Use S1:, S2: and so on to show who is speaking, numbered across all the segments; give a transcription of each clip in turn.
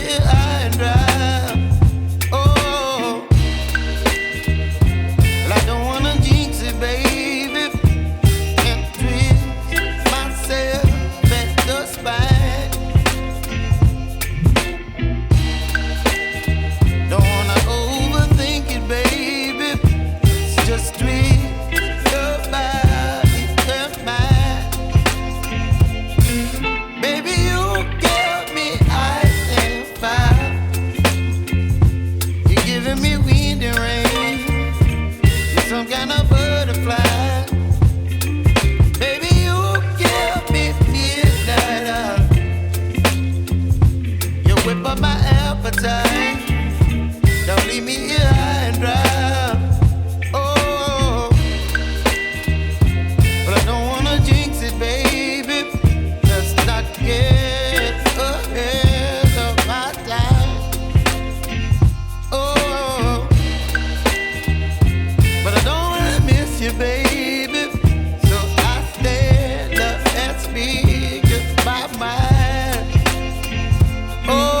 S1: here high and dry. Oh, well, I don't wanna jinx it, baby, and twist myself at the spine. Don't wanna overthink it, baby. It's just twist your body and mine. Baby, you give me ice and fire. You're giving me wind and rain. You're some kind of butterfly. Baby, you give me midnight. You whip up my appetite. Don't leave me here high and dry. Oh, but I don't wanna jinx it, baby. Let's not get ahead of my time. Oh, but I don't wanna miss you, baby. So I stand up and speak just my mind. Oh.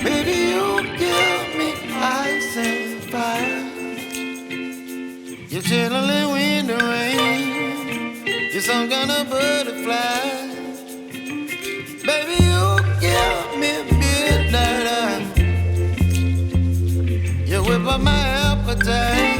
S1: Baby, you give me ice and fire. You're chilling wind and rain. You're some kind of butterfly. Baby, you give me midnight. You whip up my appetite.